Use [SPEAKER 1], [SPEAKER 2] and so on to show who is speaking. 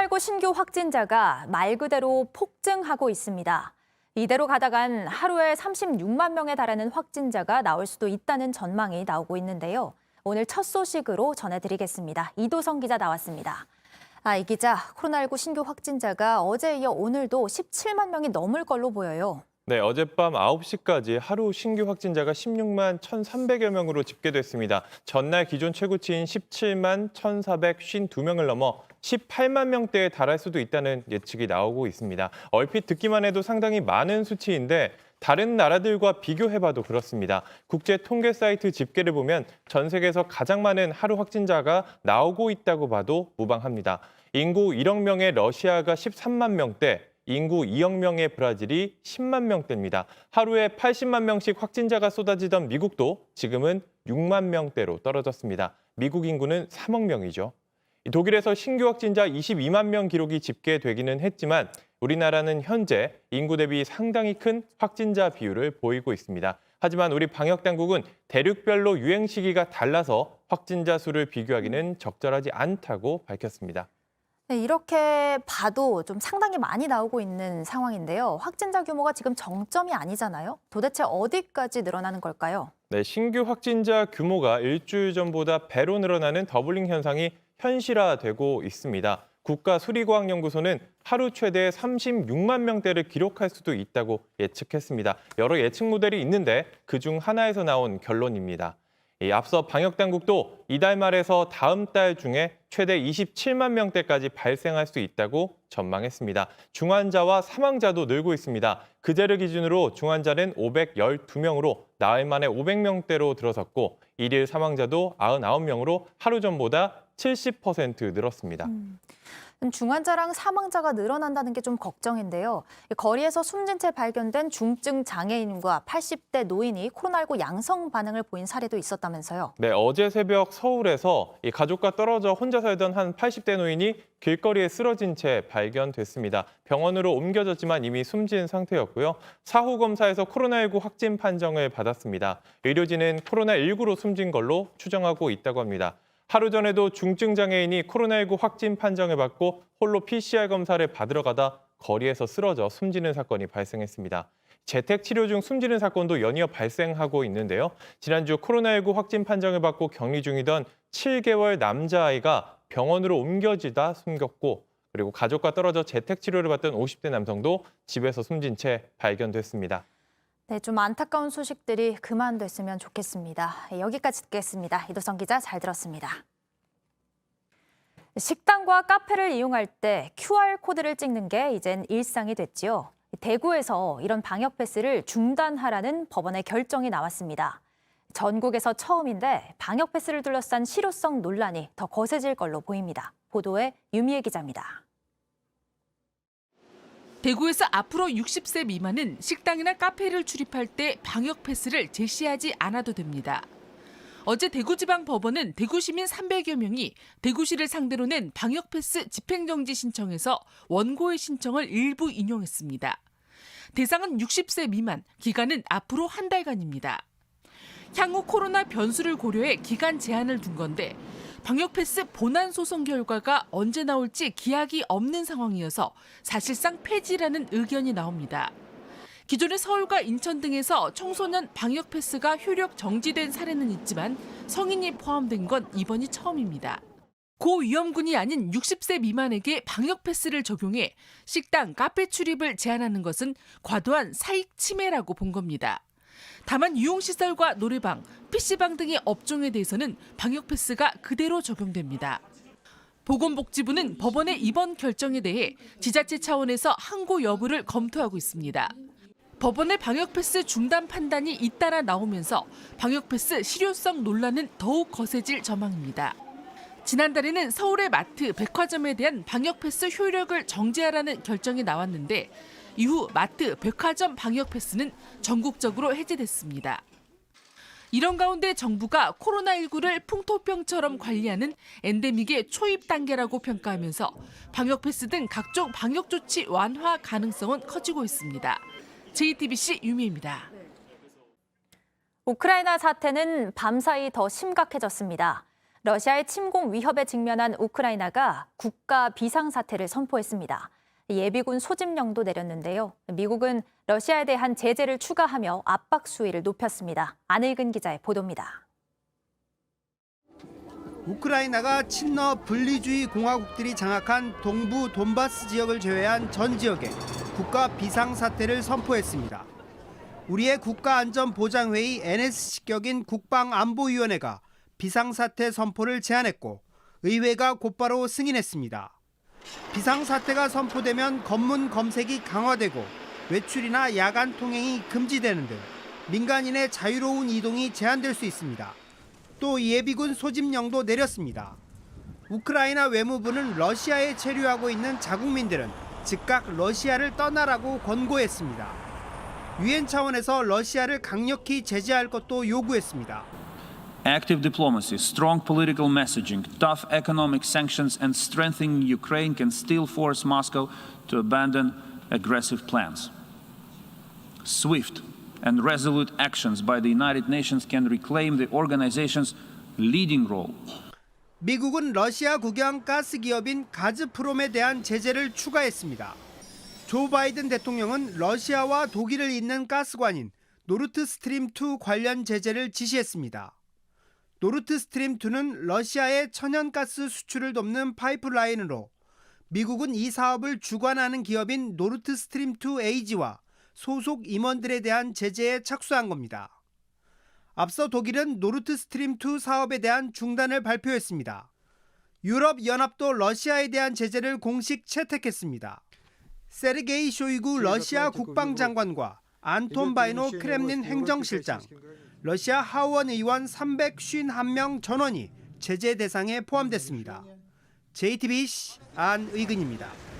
[SPEAKER 1] 코로나19 신규 확진자가 말 그대로 폭증하고 있습니다. 이대로 가다간 하루에 36만 명에 달하는 확진자가 나올 수도 있다는 전망이 나오고 있는데요. 오늘 첫 소식으로 전해드리겠습니다. 이도성 기자 나왔습니다. 이 기자, 코로나19 신규 확진자가 어제에 이어 오늘도 17만 명이 넘을 걸로 보여요.
[SPEAKER 2] 네, 어젯밤 9시까지 하루 신규 확진자가 16만 1,300여 명으로 집계됐습니다. 전날 기존 최고치인 17만 1,452명을 넘어 18만 명대에 달할 수도 있다는 예측이 나오고 있습니다. 얼핏 듣기만 해도 상당히 많은 수치인데 다른 나라들과 비교해봐도 그렇습니다. 국제 통계 사이트 집계를 보면 전 세계에서 가장 많은 하루 확진자가 나오고 있다고 봐도 무방합니다. 인구 1억 명의 러시아가 13만 명대, 인구 2억 명의 브라질이 10만 명대입니다. 하루에 80만 명씩 확진자가 쏟아지던 미국도 지금은 6만 명대로 떨어졌습니다. 미국 인구는 3억 명이죠. 독일에서 신규 확진자 22만 명 기록이 집계되기는 했지만 우리나라는 현재 인구 대비 상당히 큰 확진자 비율을 보이고 있습니다. 하지만 우리 방역당국은 대륙별로 유행 시기가 달라서 확진자 수를 비교하기는 적절하지 않다고 밝혔습니다.
[SPEAKER 1] 네, 이렇게 봐도 좀 상당히 많이 나오고 있는 상황인데요. 확진자 규모가 지금 정점이 아니잖아요. 도대체 어디까지 늘어나는 걸까요?
[SPEAKER 2] 네, 신규 확진자 규모가 일주일 전보다 배로 늘어나는 더블링 현상이 현실화되고 있습니다. 국가수리과학연구소는 하루 최대 36만 명대를 기록할 수도 있다고 예측했습니다. 여러 예측 모델이 있는데 그중 하나에서 나온 결론입니다. 앞서 방역당국도 이달 말에서 다음 달 중에 최대 27만 명대까지 발생할 수 있다고 전망했습니다. 중환자와 사망자도 늘고 있습니다. 그제를 기준으로 중환자는 512명으로 나흘 만에 500명대로 들어섰고 일일 사망자도 99명으로 하루 전보다 70% 늘었습니다.
[SPEAKER 1] 중환자랑 사망자가 늘어난다는 게 좀 걱정인데요. 거리에서 숨진 채 발견된 중증 장애인과 80대 노인이 코로나19 양성 반응을 보인 사례도 있었다면서요.
[SPEAKER 2] 네, 어제 새벽 서울에서 가족과 떨어져 혼자 살던 한 80대 노인이 길거리에 쓰러진 채 발견됐습니다. 병원으로 옮겨졌지만 이미 숨진 상태였고요. 사후 검사에서 코로나19 확진 판정을 받았습니다. 의료진은 코로나19로 숨진 걸로 추정하고 있다고 합니다. 하루 전에도 중증 장애인이 코로나19 확진 판정을 받고 홀로 PCR 검사를 받으러 가다 거리에서 쓰러져 숨지는 사건이 발생했습니다. 재택 치료 중 숨지는 사건도 연이어 발생하고 있는데요. 지난주 코로나19 확진 판정을 받고 격리 중이던 7개월 남자아이가 병원으로 옮겨지다 숨졌고 그리고 가족과 떨어져 재택 치료를 받던 50대 남성도 집에서 숨진 채 발견됐습니다.
[SPEAKER 1] 네, 좀 안타까운 소식들이 그만 됐으면 좋겠습니다. 여기까지 듣겠습니다. 이도성 기자 잘 들었습니다. 식당과 카페를 이용할 때 QR코드를 찍는 게 이젠 일상이 됐지요. 대구에서 이런 방역 패스를 중단하라는 법원의 결정이 나왔습니다. 전국에서 처음인데 방역 패스를 둘러싼 실효성 논란이 더 거세질 걸로 보입니다. 보도에 유미애 기자입니다.
[SPEAKER 3] 대구에서 앞으로 60세 미만은 식당이나 카페를 출입할 때 방역 패스를 제시하지 않아도 됩니다. 어제 대구지방법원은 대구 시민 300여 명이 대구시를 상대로 낸 방역 패스 집행정지 신청에서 원고의 신청을 일부 인용했습니다. 대상은 60세 미만, 기간은 앞으로 한 달간입니다. 향후 코로나 변수를 고려해 기간 제한을 둔 건데 방역 패스 본안 소송 결과가 언제 나올지 기약이 없는 상황이어서 사실상 폐지라는 의견이 나옵니다. 기존에 서울과 인천 등에서 청소년 방역 패스가 효력 정지된 사례는 있지만 성인이 포함된 건 이번이 처음입니다. 고위험군이 아닌 60세 미만에게 방역 패스를 적용해 식당, 카페 출입을 제한하는 것은 과도한 사익 침해라고 본 겁니다. 다만 유흥시설과 노래방, PC방 등의 업종에 대해서는 방역 패스가 그대로 적용됩니다. 보건복지부는 법원의 이번 결정에 대해 지자체 차원에서 항고 여부를 검토하고 있습니다. 법원의 방역 패스 중단 판단이 잇따라 나오면서 방역 패스 실효성 논란은 더욱 거세질 전망입니다. 지난달에는 서울의 마트, 백화점에 대한 방역 패스 효력을 정지하라는 결정이 나왔는데 이후 마트, 백화점 방역 패스는 전국적으로 해제됐습니다. 이런 가운데 정부가 코로나19를 풍토병처럼 관리하는 엔데믹의 초입 단계라고 평가하면서 방역 패스 등 각종 방역 조치 완화 가능성은 커지고 있습니다. JTBC 유미입니다.
[SPEAKER 1] 우크라이나 사태는 밤사이 더 심각해졌습니다. 러시아의 침공 위협에 직면한 우크라이나가 국가 비상사태를 선포했습니다. 예비군 소집령도 내렸는데요. 미국은 러시아에 대한 제재를 추가하며 압박 수위를 높였습니다. 안일근 기자의 보도입니다.
[SPEAKER 4] 우크라이나가 친러 분리주의 공화국들이 장악한 동부 돈바스 지역을 제외한 전 지역에 국가 비상사태를 선포했습니다. 우리의 국가안전보장회의 NSC 격인 국방안보위원회가 비상사태 선포를 제안했고 의회가 곧바로 승인했습니다. 비상사태가 선포되면 검문 검색이 강화되고 외출이나 야간 통행이 금지되는 등 민간인의 자유로운 이동이 제한될 수 있습니다. 또 예비군 소집령도 내렸습니다. 우크라이나 외무부는 러시아에 체류하고 있는 자국민들은 즉각 러시아를 떠나라고 권고했습니다. 유엔 차원에서 러시아를 강력히 제재할 것도 요구했습니다.
[SPEAKER 5] Active diplomacy, strong political messaging, tough economic sanctions, and strengthening Ukraine can still force Moscow to abandon aggressive plans. Swift and resolute actions by the United Nations can reclaim the organization's leading role.
[SPEAKER 4] 미국은 러시아 국영 가스 기업인 가즈프롬에 대한 제재를 추가했습니다. 조 바이든 대통령은 러시아와 독일을 잇는 가스관인 노르트스트림2 관련 제재를 지시했습니다. 노르트스트림2는 러시아의 천연가스 수출을 돕는 파이프라인으로 미국은 이 사업을 주관하는 기업인 노르트스트림2 A지와 소속 임원들에 대한 제재에 착수한 겁니다. 앞서 독일은 노르트스트림2 사업에 대한 중단을 발표했습니다. 유럽연합도 러시아에 대한 제재를 공식 채택했습니다. 세르게이 쇼이구 러시아 국방장관과 안톤 바이노 크렘린 행정실장, 러시아 하원 의원 351명 전원이 제재 대상에 포함됐습니다. JTBC 안의근입니다.